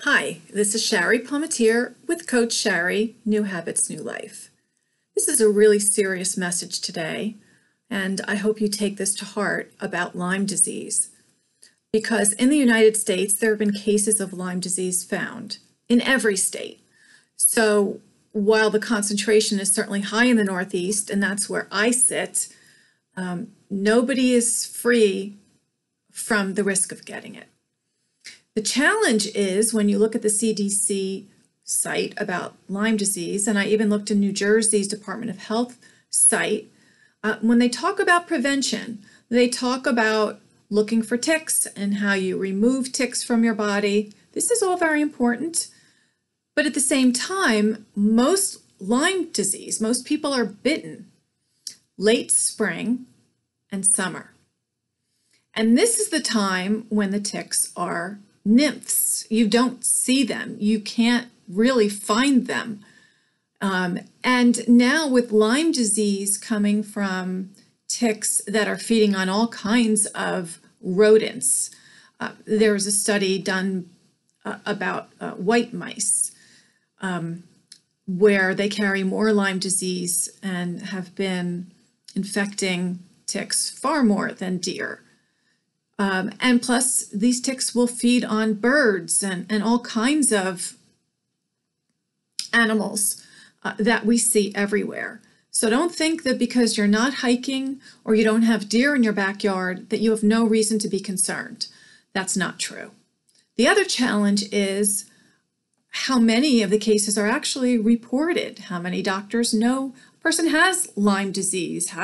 Hi, this is Shari Palmatier with Coach Shari, New Habits, New Life. This is a really serious message today, and I hope you take this to heart about Lyme disease. Because in the United States, there have been cases of Lyme disease found in every state. So while the concentration is certainly high in the Northeast, and that's where I sit, nobody is free from the risk of getting it. The challenge is when you look at the CDC site about Lyme disease, and I even looked in New Jersey's Department of Health site, when they talk about prevention, they talk about looking for ticks and how you remove ticks from your body. This is all very important. But at the same time, most Lyme disease, most people are bitten late spring and summer. And this is the time when the ticks are nymphs. You don't see them. You can't really find them. And now with Lyme disease coming from ticks that are feeding on all kinds of rodents, there was a study done about white mice where they carry more Lyme disease and have been infecting ticks far more than deer. And plus, these ticks will feed on birds and all kinds of animals that we see everywhere. So don't think that because you're not hiking or you don't have deer in your backyard that you have no reason to be concerned. That's not true. The other challenge is how many of the cases are actually reported. How many doctors know a person has Lyme disease?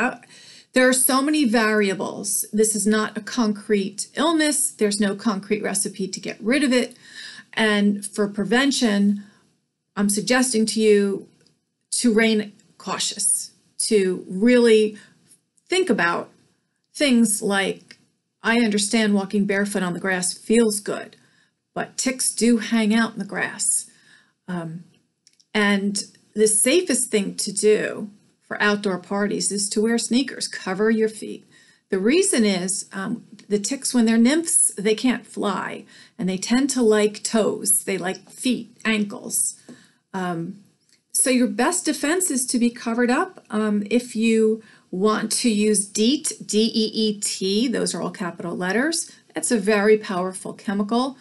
There are so many variables. This is not a concrete illness. There's no concrete recipe to get rid of it. And for prevention, I'm suggesting to you to remain cautious, to really think about things like, I understand walking barefoot on the grass feels good, but ticks do hang out in the grass. And the safest thing to do for outdoor parties is to wear sneakers, cover your feet. The reason is the ticks, when they're nymphs, they can't fly, and they tend to like toes. They like feet, ankles. So your best defense is to be covered up. If you want to use DEET, D-E-E-T, those are all capital letters. It's a very powerful chemical.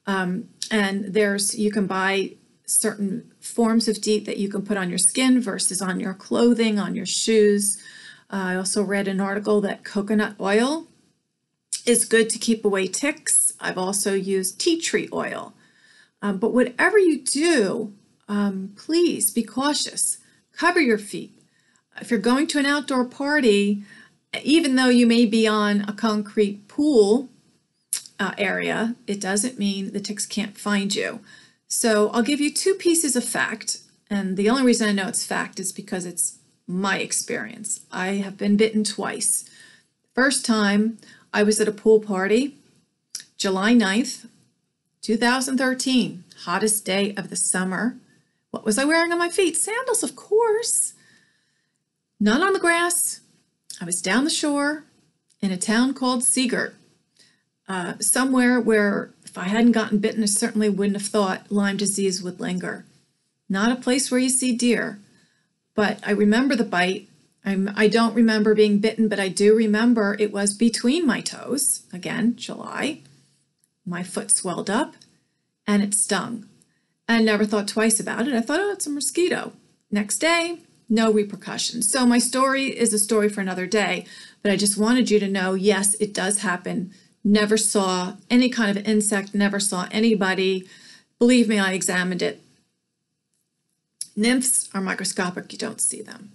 And you can buy certain forms of DEET that you can put on your skin versus on your clothing, on your shoes. I also read an article that coconut oil is good to keep away ticks. I've also used tea tree oil. But whatever you do, please be cautious. Cover your feet. If you're going to an outdoor party, even though you may be on a concrete pool area, it doesn't mean the ticks can't find you. So I'll give you two pieces of fact, and the only reason I know it's fact is because it's my experience. I have been bitten twice. First time, I was at a pool party, July 9th, 2013, hottest day of the summer. What was I wearing on my feet? Sandals, of course. Not on the grass. I was down the shore in a town called Seagirt, somewhere where if I hadn't gotten bitten, I certainly wouldn't have thought Lyme disease would linger. Not a place where you see deer, but I remember the bite. I don't remember being bitten, but I do remember it was between my toes. Again, July. My foot swelled up and it stung. I never thought twice about it. I thought, oh, it's a mosquito. Next day, no repercussions. So my story is a story for another day, but I just wanted you to know, yes, it does happen. Never saw any kind of insect, never saw anybody. Believe me, I examined it. Nymphs are microscopic, you don't see them.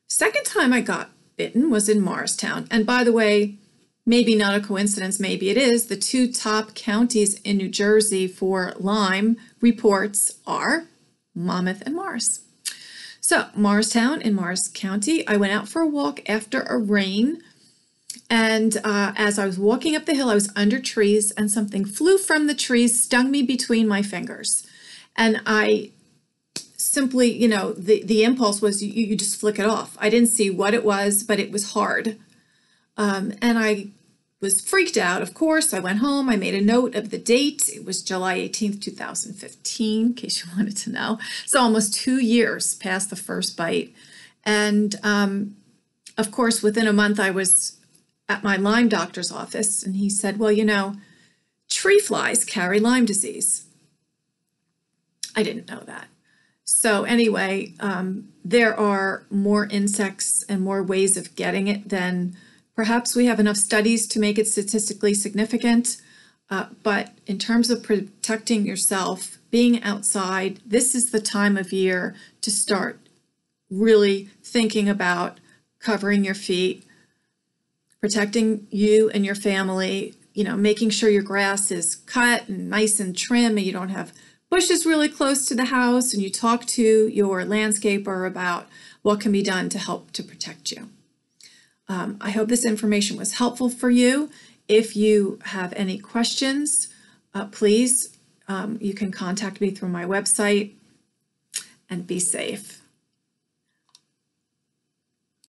Second time I got bitten was in Morristown. And by the way, maybe not a coincidence, maybe it is, the two top counties in New Jersey for Lyme reports are Monmouth and Morris. So Morristown in Morris County, I went out for a walk after a rain. And as I was walking up the hill, I was under trees and something flew from the trees, stung me between my fingers. And I simply, the impulse was you just flick it off. I didn't see what it was, but it was hard. And I was freaked out, of course. I went home, I made a note of the date. It was July 18th, 2015, in case you wanted to know. So almost 2 years past the first bite. And of course, within a month, I was at my Lyme doctor's office, and he said, well, you know, tree flies carry Lyme disease. I didn't know that. So anyway, there are more insects and more ways of getting it than perhaps we have enough studies to make it statistically significant. But in terms of protecting yourself, being outside, this is the time of year to start really thinking about covering your feet, protecting you and your family, you know, making sure your grass is cut and nice and trim and you don't have bushes really close to the house, and you talk to your landscaper about what can be done to help to protect you. I hope this information was helpful for you. If you have any questions, please, you can contact me through my website, and be safe.